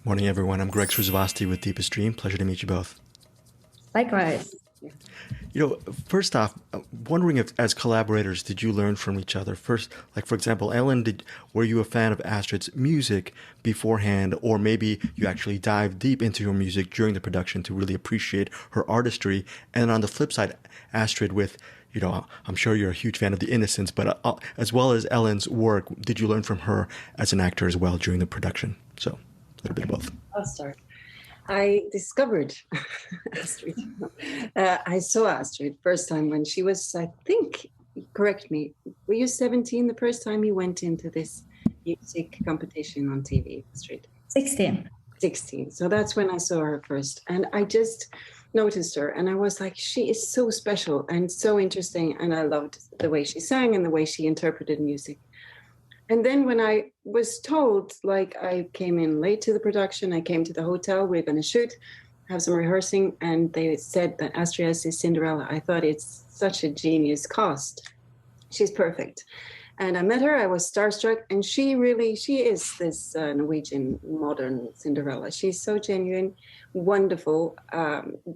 Morning, everyone. I'm Greg Srzavasti with Deepest Dream. Pleasure to meet you both. Likewise. You know, first off, wondering if, as collaborators, did you learn from each other? First, like for example, Ellen, were you a fan of Astrid's music beforehand, or maybe you actually dived deep into her music during the production to really appreciate her artistry? And on the flip side, Astrid, I'm sure you're a huge fan of The Innocents, but as well as Ellen's work, did you learn from her as an actor as well during the production? So, a little bit of both. I'll start. I discovered Astrid. I saw Astrid first time when she was, I think, correct me, were you 17 the first time you went into this music competition on TV, Astrid? 16. 16. So that's when I saw her first. And I just noticed her and I was like, she is so special and so interesting. And I loved the way she sang and the way she interpreted music. And then when I was told, like, I came in late to the production, I came to the hotel, we're going to shoot, have some rehearsing, and they said that Astrid is Cinderella. I thought it's such a genius cast. She's perfect. And I met her, I was starstruck, and she is this Norwegian modern Cinderella. She's so genuine, wonderful,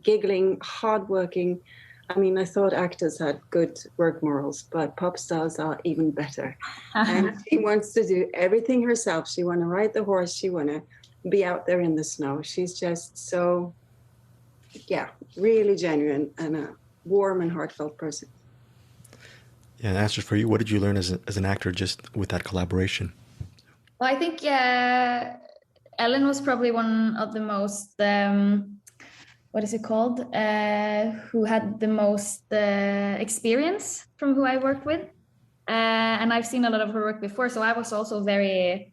giggling, hardworking. I mean, I thought actors had good work morals, but pop stars are even better. And she wants to do everything herself. She want to ride the horse. She want to be out there in the snow. She's just so, really genuine and a warm and heartfelt person. Yeah, and Astrid, for you, what did you learn as an actor just with that collaboration? Well, I think Ellen was probably one of the most, what is it called? Who had the most experience from who I worked with. And I've seen a lot of her work before. So I was also very,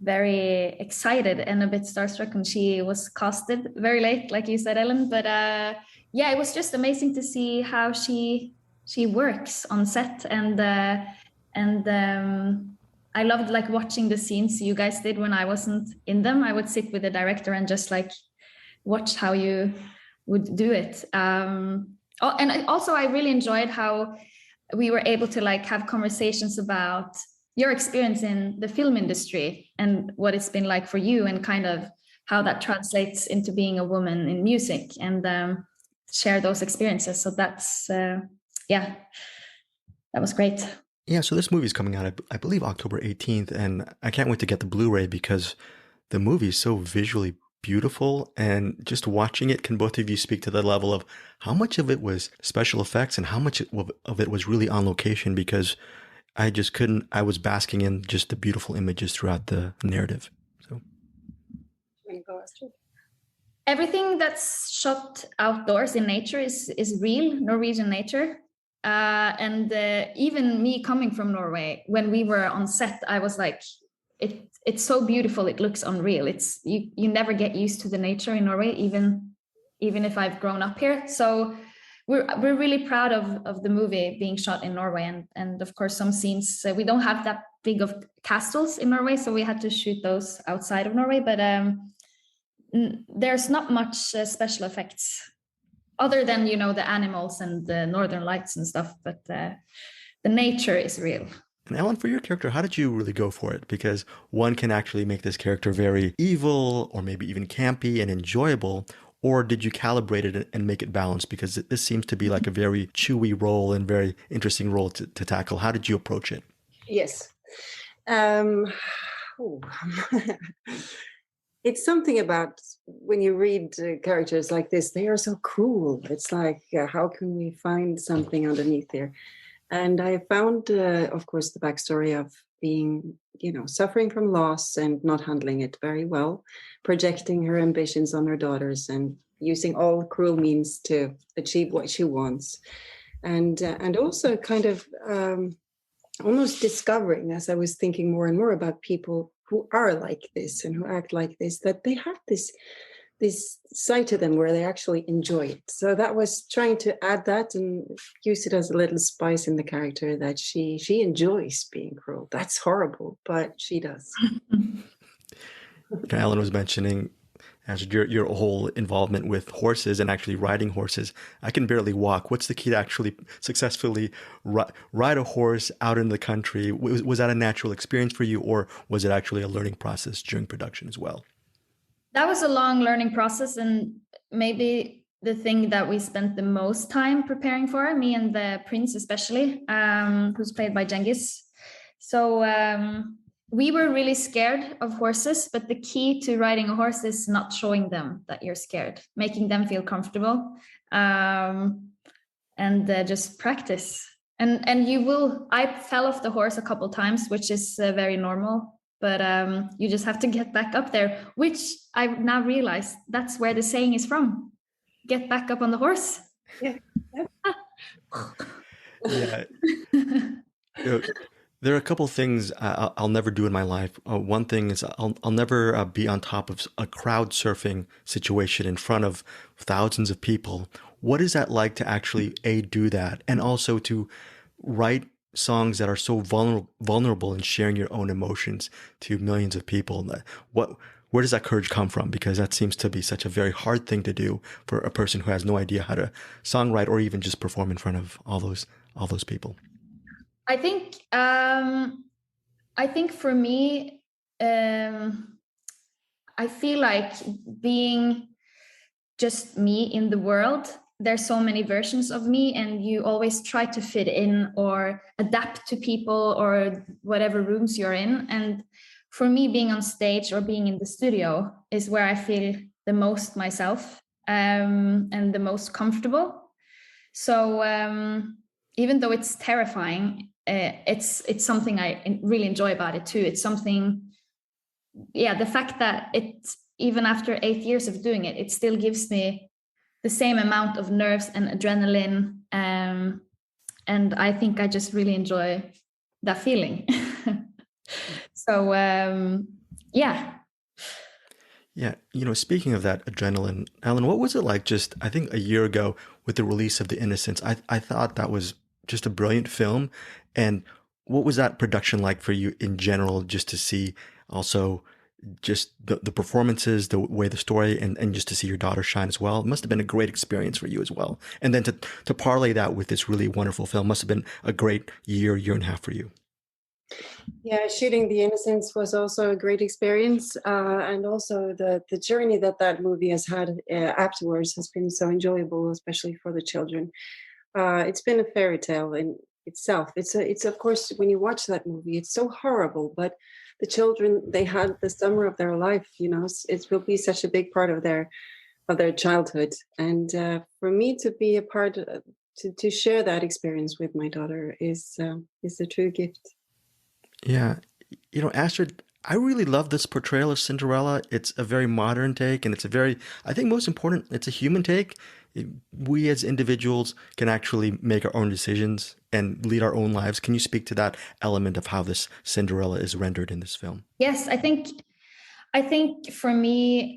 very excited and a bit starstruck when she was casted very late, like you said, Ellen. But it was just amazing to see how she works on set. And I loved like watching the scenes you guys did when I wasn't in them. I would sit with the director and just like watch how you would do it. And I really enjoyed how we were able to like have conversations about your experience in the film industry and what it's been like for you and kind of how that translates into being a woman in music and share those experiences. So that's, that was great. Yeah, so this movie's coming out, I believe, October 18th, and I can't wait to get the Blu-ray because the movie is so visually beautiful, and just watching it, can both of you speak to the level of how much of it was special effects and how much of it was really on location? Because I was basking in just the beautiful images throughout the narrative. So, everything that's shot outdoors in nature is real Norwegian nature. And even me coming from Norway, when we were on set, I was like, it's so beautiful. It looks unreal. It's you never get used to the nature in Norway, even if I've grown up here. So we're really proud of the movie being shot in Norway. And of course, some scenes, we don't have that big of castles in Norway, so we had to shoot those outside of Norway. But there's not much special effects other than, the animals and the northern lights and stuff. But the nature is real. And Ellen, for your character, how did you really go for it? Because one can actually make this character very evil or maybe even campy and enjoyable. Or did you calibrate it and make it balanced? Because this seems to be like a very chewy role and very interesting role to tackle. How did you approach it? Yes. It's something about when you read characters like this, they are so cruel. It's like, how can we find something underneath there? And I found, of course, the backstory of being, suffering from loss and not handling it very well, projecting her ambitions on her daughters and using all cruel means to achieve what she wants. And also kind of almost discovering, as I was thinking more and more about people who are like this and who act like this, that they have this side to them where they actually enjoy it. So that was trying to add that and use it as a little spice in the character, that she enjoys being cruel. That's horrible, but she does. Ellen was mentioning, as your whole involvement with horses and actually riding horses. I can barely walk. What's the key to actually successfully ride a horse out in the country? Was that a natural experience for you, or was it actually a learning process during production as well? That was a long learning process, and maybe the thing that we spent the most time preparing for, me and the prince especially, who's played by Cengiz. So we were really scared of horses, but the key to riding a horse is not showing them that you're scared, making them feel comfortable, and just practice. And you will. I fell off the horse a couple times, which is very normal. But you just have to get back up there, which I've now realized that's where the saying is from. Get back up on the horse. Yeah. Yeah. There are a couple things I'll never do in my life. One thing is I'll never be on top of a crowd surfing situation in front of thousands of people. What is that like to actually do that, and also to write songs that are so vulnerable in sharing your own emotions to millions of people? Where does that courage come from? Because that seems to be such a very hard thing to do for a person who has no idea how to songwrite or even just perform in front of all those people. I think for me, I feel like being just me in the world, there's so many versions of me, and you always try to fit in or adapt to people or whatever rooms you're in. And for me, being on stage or being in the studio is where I feel the most myself, and the most comfortable. So even though it's terrifying, it's something I really enjoy about it too. It's something, the fact that even after 8 years of doing it, it still gives me the same amount of nerves and adrenaline. And I think I just really enjoy that feeling. So, yeah. Yeah. Speaking of that adrenaline, Alan, what was it like just, I think a year ago with the release of The Innocents? I thought that was just a brilliant film. And what was that production like for you in general, just to see also just the performances, the way the story, and just to see your daughter shine as well? It must have been a great experience for you as well. And then to parlay that with this really wonderful film must have been a great year and a half for you. Yeah, shooting The Innocents was also a great experience, and also the journey that movie has had afterwards has been so enjoyable, especially for the children. It's been a fairy tale in itself. It's of course, when you watch that movie, it's so horrible, but the children, they had the summer of their life. It will be such a big part of their childhood, and for me to be a part to share that experience with my daughter is a true gift. Yeah. Astrid, I really love this portrayal of Cinderella. It's a very modern take, and I think most important, it's a human take. We as individuals can actually make our own decisions and lead our own lives. Can you speak to that element of how this Cinderella is rendered in this film? Yes, I think for me,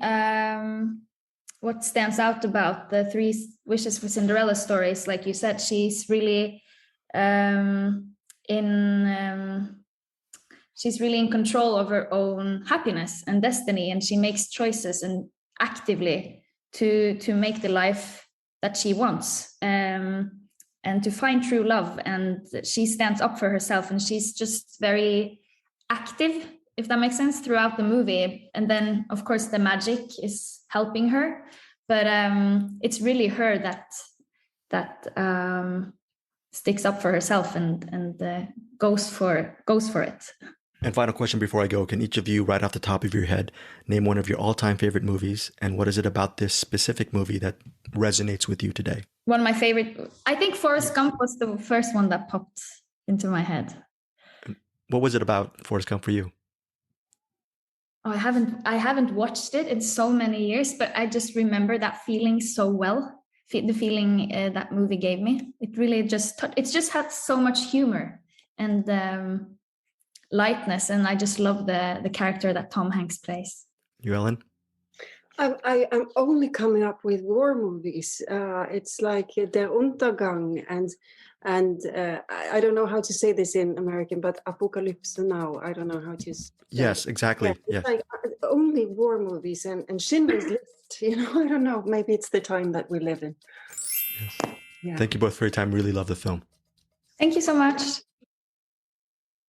what stands out about the Three Wishes for Cinderella stories, like you said, she's really she's really in control of her own happiness and destiny, and she makes choices and actively to make the life that she wants, and to find true love. And she stands up for herself, and she's just very active, if that makes sense, throughout the movie. And then, of course, the magic is helping her, but it's really her that sticks up for herself and goes for it. And final question before I go, can each of you, right off the top of your head, name one of your all-time favorite movies, and what is it about this specific movie that resonates with you today? One of my favorite, I think Forrest Gump was the first one that popped into my head. What was it about Forrest Gump for you? Oh, I haven't watched it in so many years, but I just remember that feeling so well. The feeling that movie gave me. It really it just had so much humor and lightness, and I just love the character that Tom Hanks plays. You, Ellen? I'm only coming up with war movies. It's like Der Untergang and I don't know how to say this in American, but Apocalypse Now. I don't know how to. Yes, exactly. Yeah, yes. like only war movies and Schindler's List. I don't know. Maybe it's the time that we live in. Yes. Yeah. Thank you both for your time. Really love the film. Thank you so much.